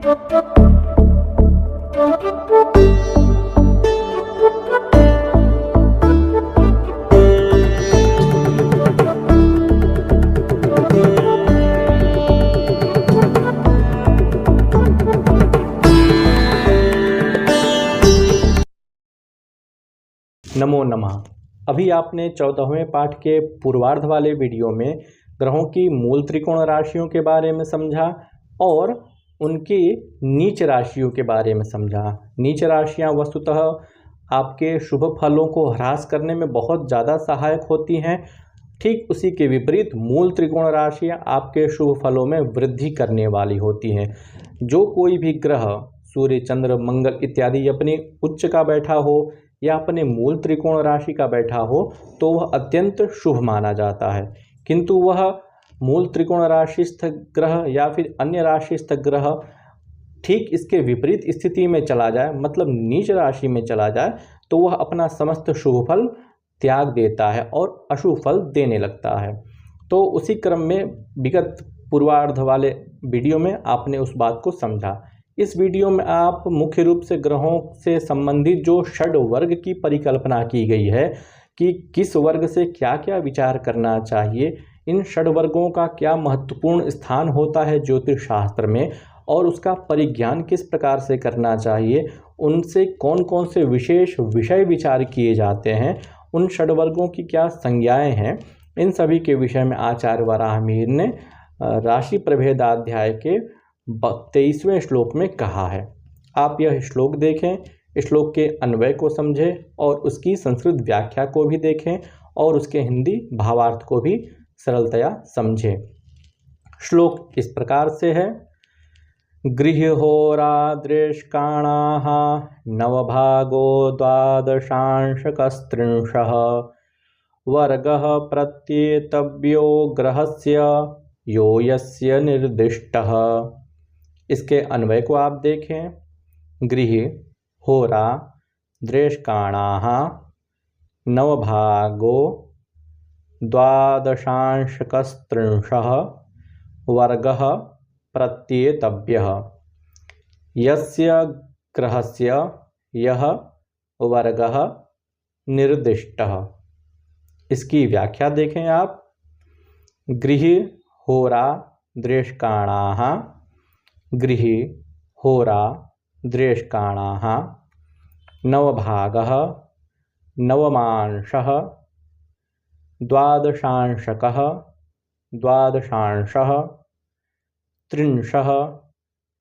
नमो नमः। अभी आपने 14वें पाठ के पूर्वार्ध वाले वीडियो में ग्रहों की मूल त्रिकोण राशियों के बारे में समझा और उनकी नीच राशियों के बारे में समझा। नीच राशियां वस्तुतः आपके शुभ फलों को ह्रास करने में बहुत ज़्यादा सहायक होती हैं। ठीक उसी के विपरीत मूल त्रिकोण राशियां आपके शुभ फलों में वृद्धि करने वाली होती हैं। जो कोई भी ग्रह सूर्य, चंद्र, मंगल इत्यादि अपनी उच्च का बैठा हो या अपने मूल त्रिकोण राशि का बैठा हो तो वह अत्यंत शुभ माना जाता है। किंतु वह मूल त्रिकोण राशिस्थ ग्रह या फिर अन्य राशिस्थ ग्रह ठीक इसके विपरीत स्थिति में चला जाए, मतलब नीच राशि में चला जाए, तो वह अपना समस्त शुभ फल त्याग देता है और अशुभ फल देने लगता है। तो उसी क्रम में विगत पूर्वार्ध वाले वीडियो में आपने उस बात को समझा। इस वीडियो में आप मुख्य रूप से ग्रहों से संबंधित जो षड वर्ग की परिकल्पना की गई है कि किस वर्ग से क्या क्या विचार करना चाहिए, इन षड वर्गों का क्या महत्वपूर्ण स्थान होता है ज्योतिष शास्त्र में और उसका परिज्ञान किस प्रकार से करना चाहिए, उनसे कौन कौन से विशेष विषय विचार किए जाते हैं, उन षड वर्गों की क्या संज्ञाएं हैं, इन सभी के विषय में आचार्य वराहमिहिर ने राशि प्रभेदाध्याय के 23वें श्लोक में कहा है। आप यह श्लोक देखें, श्लोक के अन्वय को समझें और उसकी संस्कृत व्याख्या को भी देखें और उसके हिंदी भावार्थ को भी सरलतया समझें। श्लोक इस प्रकार से है। गृहहोरादृष्काणाः नवभागो द्वादशांशकस्त्रिंशः वर्गः प्रत्येतव्यो ग्रहस्य यो यस्य निर्दिष्टः। इसके अन्वय को आप देखें। गृह होरा दृष्काणाः नवभागो द्वादशांशकस्त्रिंशः वर्गः प्रत्येतव्यः यस्य ग्रहस्य यः वर्गः निर्दिष्टः। इसकी व्याख्या देखें आप। गृह होरा दृष्काणाः गृह होरा दृष्काणाः नवभागः नवमांशः द्वादशांशकः द्वादशांशः त्रिंशः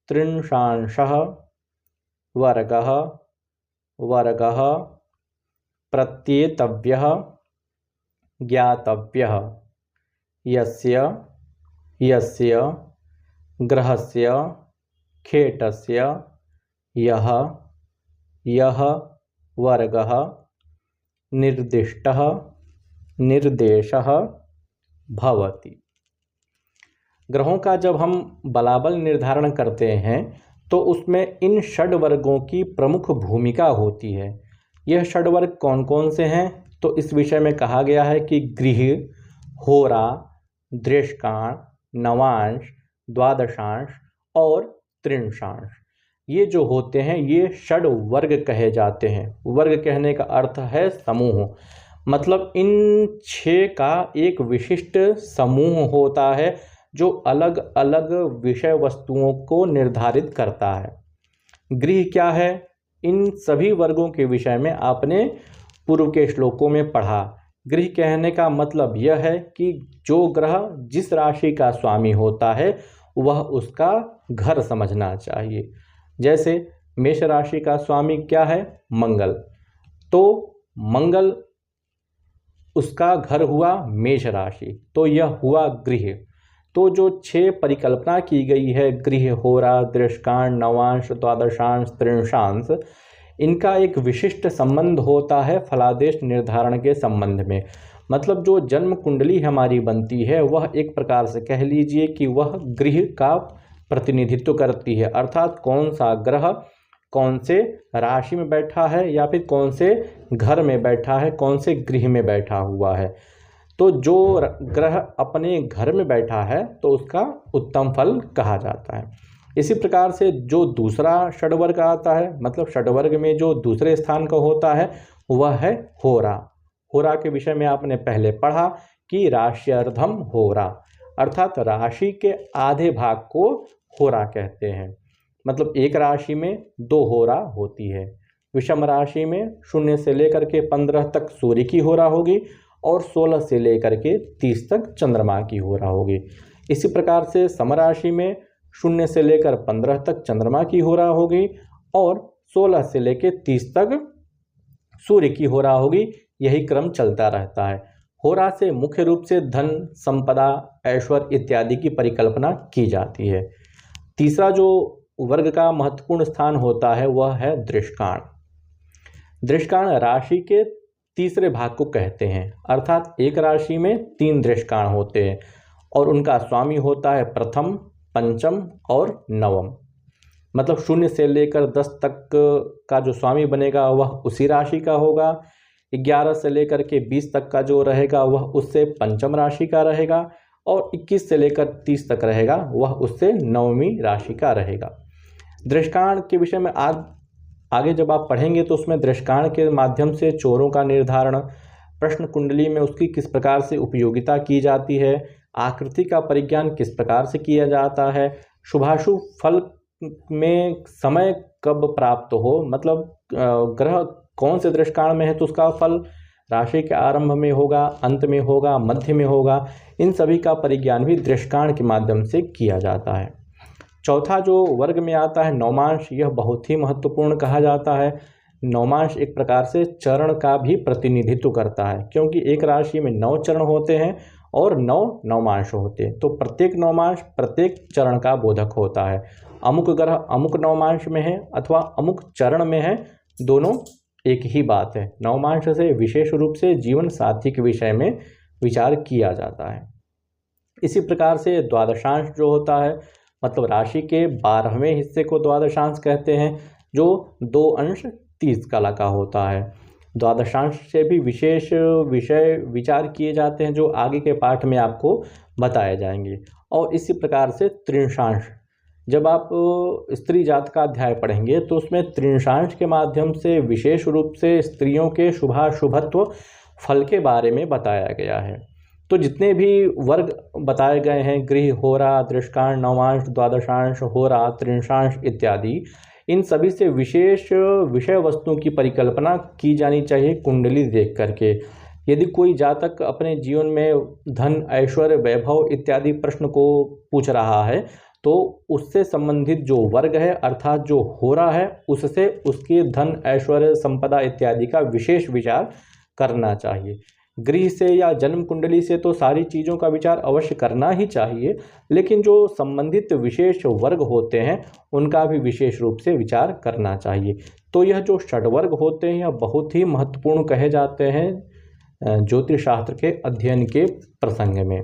त्रिंशांशः वर्गः वर्गः प्रत्येतव्यः ज्ञातव्यः यस्य यस्य ग्रहस्य खेटस्य यः यः वर्गः निर्दिष्टः निर्देशः भवति। ग्रहों का जब हम बलाबल निर्धारण करते हैं तो उसमें इन षड वर्गों की प्रमुख भूमिका होती है। यह षड वर्ग कौन कौन से हैं, तो इस विषय में कहा गया है कि गृह होरा दृष्काण नवांश द्वादशांश और त्रिंशांश, ये जो होते हैं ये षड वर्ग कहे जाते हैं। वर्ग कहने का अर्थ है समूह, मतलब इन 6 का एक विशिष्ट समूह होता है जो अलग अलग विषय वस्तुओं को निर्धारित करता है। गृह क्या है, इन सभी वर्गों के विषय में आपने पूर्व के श्लोकों में पढ़ा। गृह कहने का मतलब यह है कि जो ग्रह जिस राशि का स्वामी होता है वह उसका घर समझना चाहिए। जैसे मेष राशि का स्वामी क्या है, मंगल, तो मंगल उसका घर हुआ मेष राशि, तो यह हुआ गृह। तो जो 6 परिकल्पना की गई है, गृह होरा दृष्काण नवांश द्वादशांश त्रिंशांश, इनका एक विशिष्ट संबंध होता है फलादेश निर्धारण के संबंध में। मतलब जो जन्म कुंडली हमारी बनती है वह एक प्रकार से कह लीजिए कि वह गृह का प्रतिनिधित्व करती है, अर्थात कौन सा ग्रह कौन से राशि में बैठा है या फिर कौन से घर में बैठा है, कौन से गृह में बैठा हुआ है। तो जो ग्रह अपने घर में बैठा है तो उसका उत्तम फल कहा जाता है। इसी प्रकार से जो दूसरा षडवर्ग आता है, मतलब षडवर्ग में जो दूसरे स्थान का होता है वह है होरा। होरा के विषय में आपने पहले पढ़ा कि राश्यर्धम होरा, अर्थात राशि के आधे भाग को होरा कहते हैं। मतलब एक राशि में 2 होरा होती है। विषम राशि में 0 से लेकर के 15 तक सूर्य की होरा होगी और 16 से लेकर के 30 तक चंद्रमा की होरा होगी। इसी प्रकार से समराशि में 0 से लेकर 15 तक चंद्रमा की होरा होगी और 16 से लेकर 30 तक सूर्य की होरा होगी। यही क्रम चलता रहता है। होरा से मुख्य रूप से धन, संपदा, ऐश्वर्य इत्यादि की परिकल्पना की जाती है। तीसरा जो वर्ग का महत्वपूर्ण स्थान होता है वह है दृष्काण। दृष्काण राशि के तीसरे भाग को कहते हैं, अर्थात एक राशि में 3 दृष्काण होते हैं और उनका स्वामी होता है प्रथम, पंचम और नवम। मतलब 0 से लेकर 10 तक का जो स्वामी बनेगा वह उसी राशि का होगा। 11 से लेकर के 20 तक का जो रहेगा वह उससे पंचम राशि का रहेगा और 21 से लेकर 30 तक रहेगा वह उससे नवमी राशि का रहेगा। दृष्काण के विषय में आगे जब आप पढ़ेंगे तो उसमें दृष्काण के माध्यम से चोरों का निर्धारण, प्रश्न कुंडली में उसकी किस प्रकार से उपयोगिता की जाती है, आकृति का परिज्ञान किस प्रकार से किया जाता है, शुभाशुभ फल में समय कब प्राप्त हो, मतलब ग्रह कौन से दृष्काण में है तो उसका फल राशि के आरंभ में होगा, अंत में होगा, मध्य में होगा, इन सभी का परिज्ञान भी दृष्काण के माध्यम से किया जाता है। चौथा जो वर्ग में आता है नवमांश, यह बहुत ही महत्वपूर्ण कहा जाता है। नवमांश एक प्रकार से चरण का भी प्रतिनिधित्व करता है, क्योंकि एक राशि में 9 चरण होते हैं और 9 नवमांश होते हैं, तो प्रत्येक नवमांश प्रत्येक चरण का बोधक होता है। अमुक ग्रह अमुक नवमांश में है अथवा अमुक चरण में है, दोनों एक ही बात है। नवमांश से विशेष रूप से जीवन साथी के विषय में विचार किया जाता है। इसी प्रकार से द्वादशांश जो होता है, मतलब राशि के 12वें हिस्से को द्वादशांश कहते हैं, जो 2 अंश 30 कला का होता है। द्वादशांश से भी विशेष विषय विचार किए जाते हैं जो आगे के पाठ में आपको बताए जाएंगे। और इसी प्रकार से त्रिंशांश, जब आप स्त्री जात का अध्याय पढ़ेंगे तो उसमें त्रिंशांश के माध्यम से विशेष रूप से स्त्रियों के शुभाशुभत्व फल के बारे में बताया गया है। तो जितने भी वर्ग बताए गए हैं, गृह, होरा, दृष्काण, नवांश, द्वादशांश, होरा, त्रिंशांश इत्यादि, इन सभी से विशेष विषय वस्तुओं की परिकल्पना की जानी चाहिए कुंडली देख करके। यदि कोई जातक अपने जीवन में धन, ऐश्वर्य, वैभव इत्यादि प्रश्न को पूछ रहा है तो उससे संबंधित जो वर्ग है अर्थात जो होरा है, उससे उसके धन, ऐश्वर्य, संपदा इत्यादि का विशेष विचार करना चाहिए। गृह से या जन्म कुंडली से तो सारी चीज़ों का विचार अवश्य करना ही चाहिए, लेकिन जो संबंधित विशेष वर्ग होते हैं उनका भी विशेष रूप से विचार करना चाहिए। तो यह जो षडवर्ग होते हैं यह बहुत ही महत्वपूर्ण कहे जाते हैं ज्योतिष शास्त्र के अध्ययन के प्रसंग में।